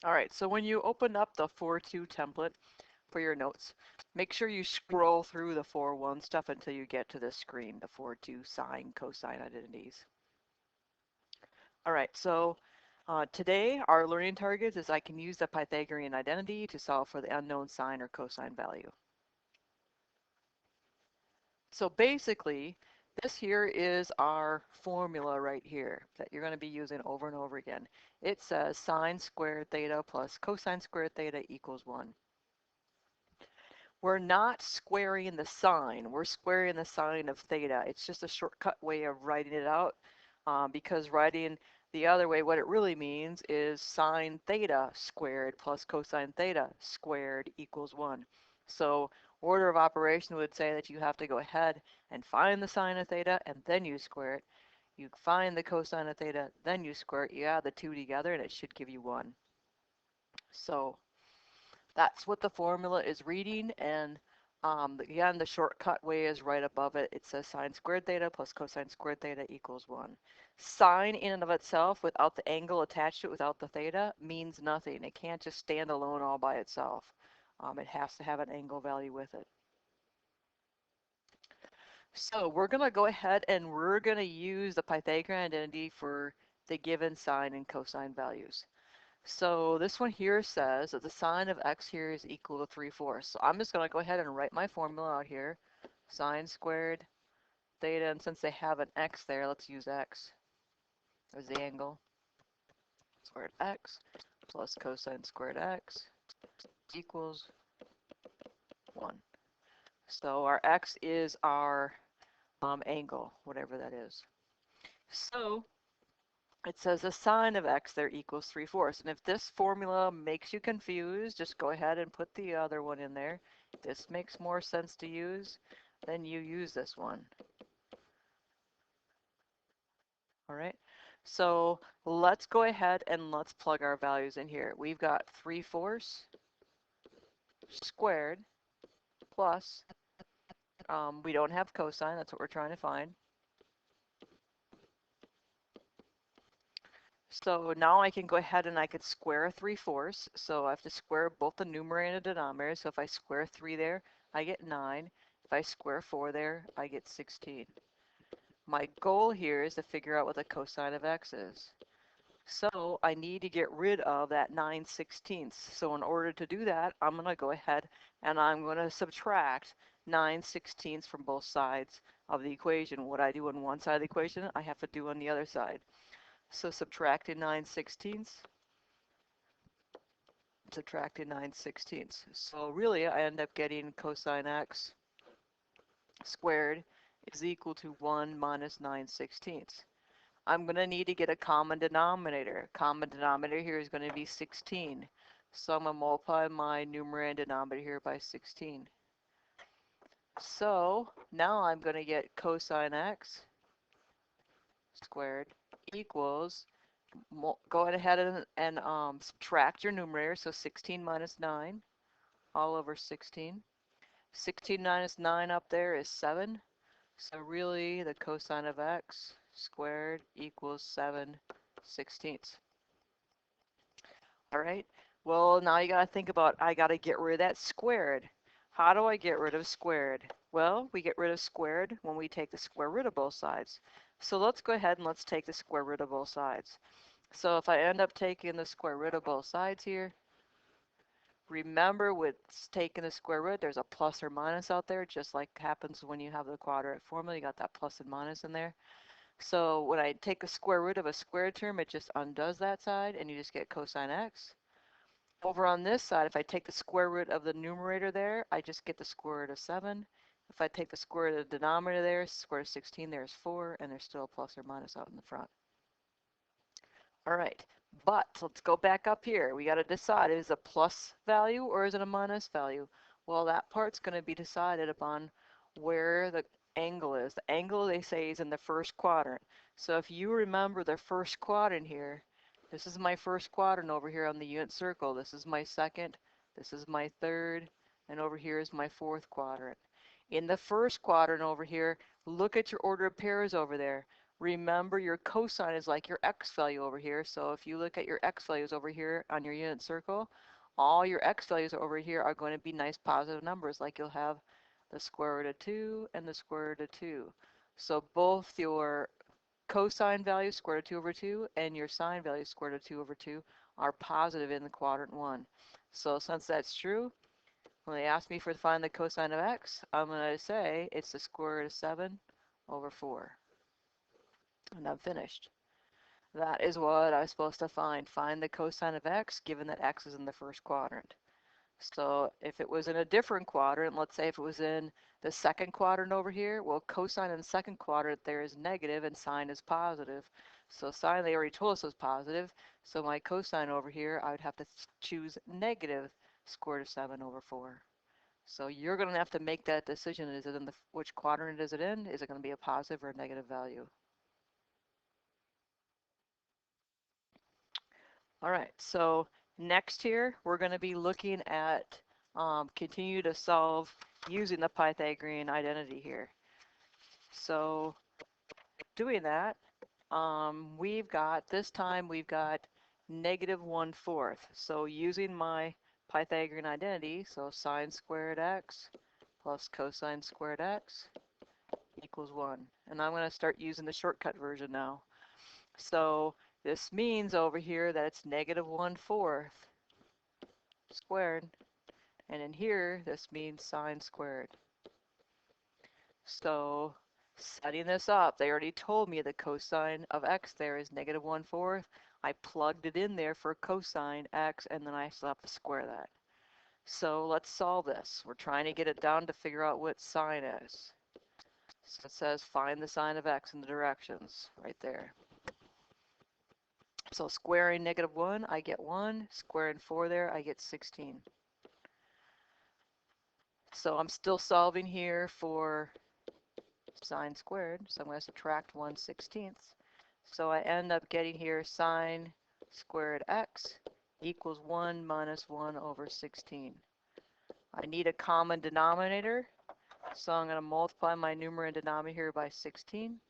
All right, so when you open up the 4-2 template for your notes, make sure you scroll through the 4-1 stuff until you get to this screen, the 4-2 sine, cosine identities. All right, so today our learning targets is I can use the Pythagorean identity to solve for the unknown sine or cosine value. So basically, this here is our formula right here that you're going to be using over and over again. It says sine squared theta plus cosine squared theta equals 1. We're not squaring the sine. We're squaring the sine of theta. It's just a shortcut way of writing it out because writing the other way, what it really means is sine theta squared plus cosine theta squared equals 1. So order of operation would say that you have to go ahead and find the sine of theta and then you square it. You find the cosine of theta, then you square it. You add the two together and it should give you 1. So that's what the formula is reading, and again, the shortcut way is right above it. It says sine squared theta plus cosine squared theta equals 1. Sine in and of itself, without the angle attached to it, without the theta, means nothing. It can't just stand alone all by itself. It has to have an angle value with it. So we're going to go ahead and we're going to use the Pythagorean identity for the given sine and cosine values. So this one here says that the sine of x here is equal to 3/4. So I'm just going to go ahead and write my formula out here. Sine squared theta, and since they have an x there, let's use x as the angle. Squared x plus cosine squared x equals 1. So our x is our angle, whatever that is. So it says the sine of x there equals 3/4. And if this formula makes you confused, just go ahead and put the other one in there. If this makes more sense to use, then you use this one. All right. So let's go ahead and let's plug our values in here. We've got 3/4 squared plus, we don't have cosine, that's what we're trying to find. So now I can go ahead and I could square 3/4. So I have to square both the numerator and the denominator. So if I square 3 there, I get 9. If I square 4 there, I get 16. My goal here is to figure out what the cosine of x is. So I need to get rid of that 9/16. So in order to do that, I'm going to go ahead and I'm going to subtract 9/16 from both sides of the equation. What I do on one side of the equation, I have to do on the other side. So subtracting 9/16, subtracting 9/16. So really I end up getting cosine x squared is equal to 1 minus 9/16. I'm going to need to get a common denominator. Common denominator here is going to be 16. So I'm going to multiply my numerator and denominator here by 16. So now I'm going to get cosine x squared equals, go ahead and subtract your numerator. So 16 minus 9 all over 16. 16 minus 9 up there is 7. So really the cosine of x squared equals 7/16. All right. Well, now you got to think about, I got to get rid of that squared. How do I get rid of squared? Well, we get rid of squared when we take the square root of both sides. So let's go ahead and let's take the square root of both sides. So if I end up taking the square root of both sides here, remember with taking the square root, there's a plus or minus out there, just like happens when you have the quadratic formula. You got that plus and minus in there. So when I take a square root of a squared term, it just undoes that side, and you just get cosine x. Over on this side, if I take the square root of the numerator there, I just get the square root of 7. If I take the square root of the denominator there, square root of 16 there is 4, and there's still a plus or minus out in the front. All right, but let's go back up here. We got to decide, is it a plus value or is it a minus value? Well, that part's going to be decided upon where the angle is. The angle, they say, is in the first quadrant. So if you remember the first quadrant here, this is my first quadrant over here on the unit circle. This is my second, this is my third, and over here is my fourth quadrant. In the first quadrant over here, look at your order of pairs over there. remember your cosine is like your x value over here. So if you look at your x values over here on your unit circle, all your x values over here are going to be nice positive numbers, like you'll have the square root of 2 and the square root of 2. So both your cosine value, square root of 2 over 2, and your sine value, square root of 2 over 2, are positive in the quadrant 1. So since that's true, when they ask me for find the cosine of x, I'm going to say it's the square root of 7 over 4. And I'm finished. That is what I was supposed to find. Find the cosine of x, given that x is in the first quadrant. So if it was in a different quadrant, let's say if it was in the second quadrant over here, well, cosine in the second quadrant there is negative and sine is positive. So sine, they already told us, was positive. So my cosine over here, I would have to choose negative square root of 7 over 4. So you're going to have to make that decision. Is it in which quadrant is it in? Is it going to be a positive or a negative value? All right, so next here, we're going to be looking at continue to solve using the Pythagorean identity here. So doing that, this time we've got negative 1/4. So using my Pythagorean identity, so sine squared x plus cosine squared x equals 1. And I'm going to start using the shortcut version now. So this means over here that it's negative 1/4 squared. And in here, this means sine squared. So setting this up, they already told me the cosine of x there is negative 1/4. I plugged it in there for cosine x, and then I still have to square that. So let's solve this. We're trying to get it down to figure out what sine is. So it says find the sine of x in the directions, right there. So squaring negative 1, I get 1. Squaring 4 there, I get 16. So I'm still solving here for sine squared, so I'm going to subtract 1/16. So I end up getting here sine squared x equals 1 minus 1 over 16. I need a common denominator, so I'm going to multiply my numerator and denominator by 16.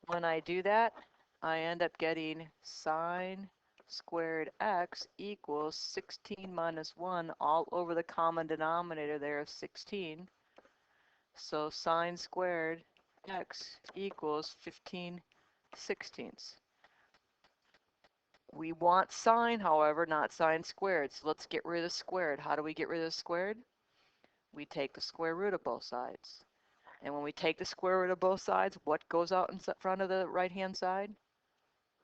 When I do that, I end up getting sine squared x equals 16 minus 1 all over the common denominator there of 16. So sine squared x equals 15/16. We want sine, however, not sine squared. So let's get rid of the squared. How do we get rid of the squared? We take the square root of both sides. And when we take the square root of both sides, what goes out in front of the right-hand side?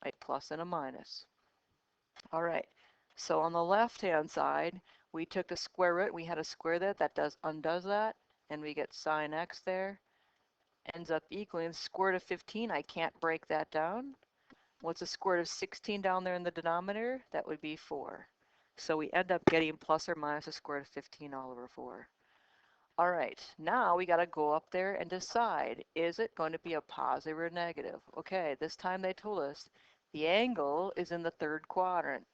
A plus and a minus. All right. So on the left-hand side, we took the square root. We had to square that. That undoes that. And we get sine x there. Ends up equaling the square root of 15. I can't break that down. What's the square root of 16 down there in the denominator? That would be 4. So we end up getting plus or minus the square root of 15 all over 4. All right, now we got to go up there and decide, is it going to be a positive or negative? Okay, this time they told us the angle is in the third quadrant.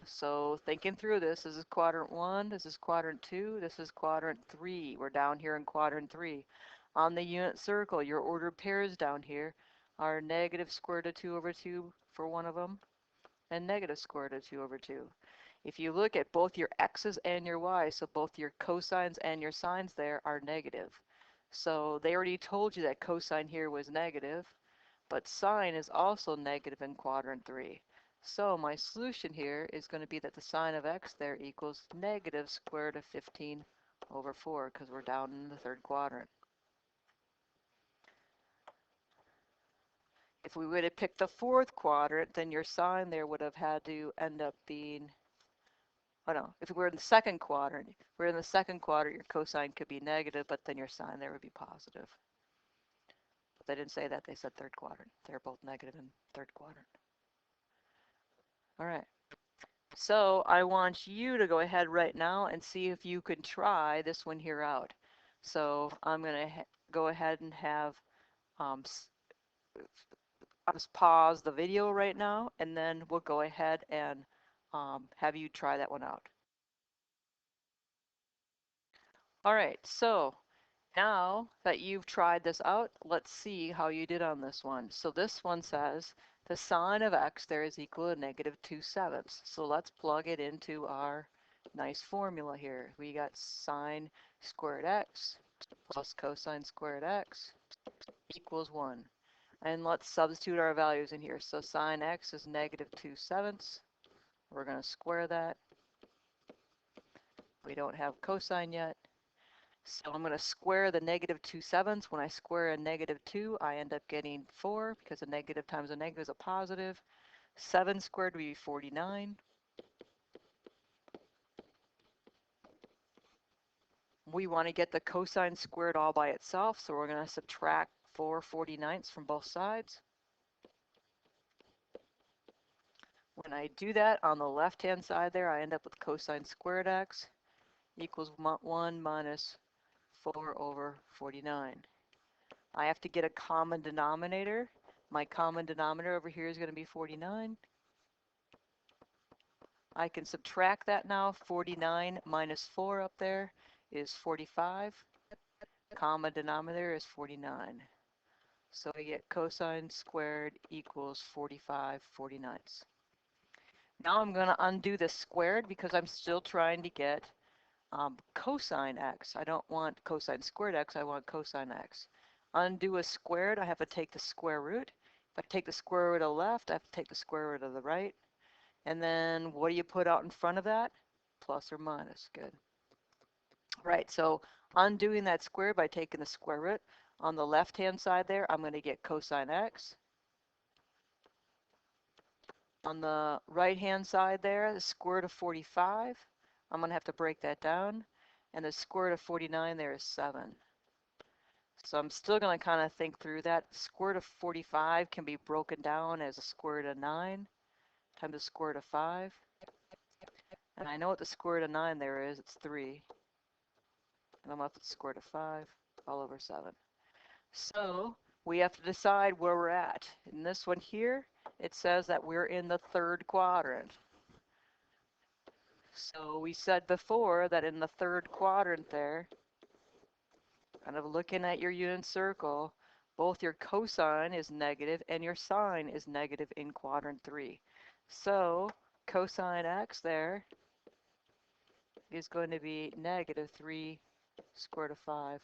So thinking through this is quadrant 1, this is quadrant 2, this is quadrant 3. We're down here in quadrant 3. On the unit circle, your ordered pairs down here are negative square root of 2 over 2 for one of them, and negative square root of 2 over 2. If you look at both your x's and your y's, so both your cosines and your sines there are negative. So they already told you that cosine here was negative, but sine is also negative in quadrant 3. So my solution here is going to be that the sine of x there equals negative square root of 15 over 4, because we're down in the third quadrant. If we would have picked the fourth quadrant, then your sine there would have had to end up being, oh no, if we were in the second quadrant, your cosine could be negative, but then your sine there would be positive. But they didn't say that, they said third quadrant. They're both negative in third quadrant. All right. So I want you to go ahead right now and see if you can try this one here out. So I'm going to go ahead and have, I'll just pause the video right now, and then we'll go ahead and have you try that one out. All right, so Now that you've tried this out, let's see how you did on this one. So this one says the sine of x there is equal to -2/7. So let's plug it into our nice formula here. We got sine squared x plus cosine squared x equals 1. And let's substitute our values in here. So sine x is -2/7. We're going to square that. We don't have cosine yet. So I'm going to square the -2/7. When I square a -2, I end up getting 4 because a negative times a negative is a positive. 7 squared would be 49. We want to get the cosine squared all by itself, so we're going to subtract 4/49 from both sides. When I do that, on the left-hand side there, I end up with cosine squared x equals 1 minus 4/49. I have to get a common denominator. My common denominator over here is going to be 49. I can subtract that now. 49 minus 4 up there is 45. Common denominator is 49. So I get cosine squared equals 45/49. Now I'm going to undo this squared because I'm still trying to get cosine x. I don't want cosine squared x, I want cosine x. Undo a squared, I have to take the square root. If I take the square root of the left, I have to take the square root of the right. And then what do you put out in front of that? Plus or minus, good. Right, so undoing that square by taking the square root, on the left-hand side there, I'm going to get cosine x. On the right-hand side there, the square root of 45, I'm going to have to break that down. And the square root of 49 there is 7. So I'm still going to kind of think through that. The square root of 45 can be broken down as a square root of 9 times the square root of 5. And I know what the square root of 9 there is. It's 3. And I'm left with the square root of 5 all over 7. So we have to decide where we're at. In this one here, it says that we're in the third quadrant. So we said before that in the third quadrant there, kind of looking at your unit circle, both your cosine is negative and your sine is negative in quadrant 3. So cosine x there is going to be -3 square root of 5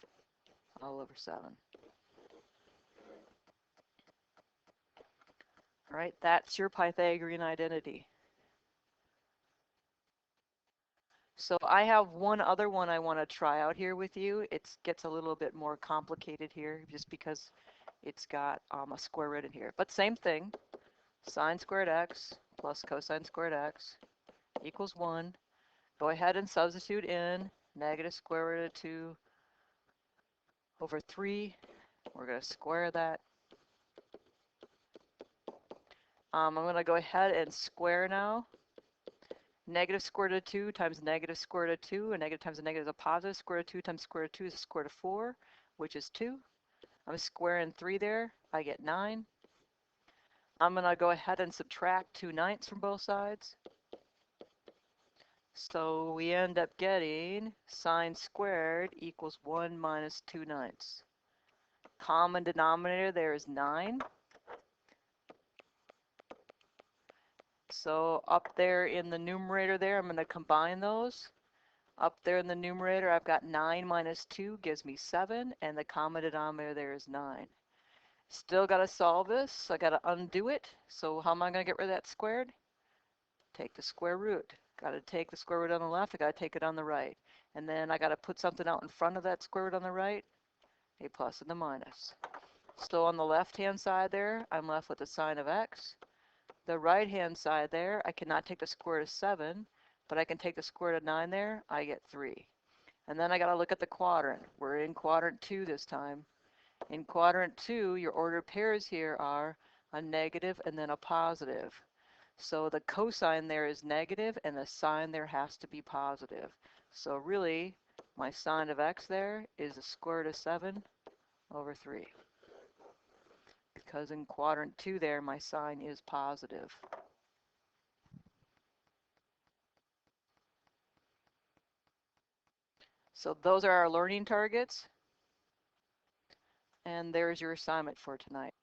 all over 7. All right, that's your Pythagorean identity. So I have one other one I want to try out here with you. It gets a little bit more complicated here just because it's got a square root in here. But same thing, sine squared x plus cosine squared x equals 1. Go ahead and substitute in negative square root of 2 over 3. We're going to square that. I'm going to go ahead and square now. Negative square root of 2 times negative square root of 2, and negative times a negative is a positive. Square root of 2 times square root of 2 is the square root of 4, which is 2. I'm squaring 3 there. I get 9. I'm going to go ahead and subtract 2/9 from both sides. So we end up getting sine squared equals 1 minus 2/9. Common denominator there is 9. So up there in the numerator there, I'm going to combine those. Up there in the numerator, I've got 9 minus 2 gives me 7, and the common denominator there is 9. Still got to solve this, so I got to undo it. So how am I going to get rid of that squared? Take the square root. Got to take the square root on the left, I got to take it on the right. And then I got to put something out in front of that square root on the right, a plus and a minus. So on the left-hand side there, I'm left with the sine of x. The right-hand side there, I cannot take the square root of 7, but I can take the square root of 9 there, I get 3. And then I got to look at the quadrant. We're in quadrant 2 this time. In quadrant 2, your ordered pairs here are a negative and then a positive. So the cosine there is negative and the sine there has to be positive. So really, my sine of x there is the square root of 7 over 3. Because in quadrant 2 there, my sine is positive. So those are our learning targets. And there's your assignment for tonight.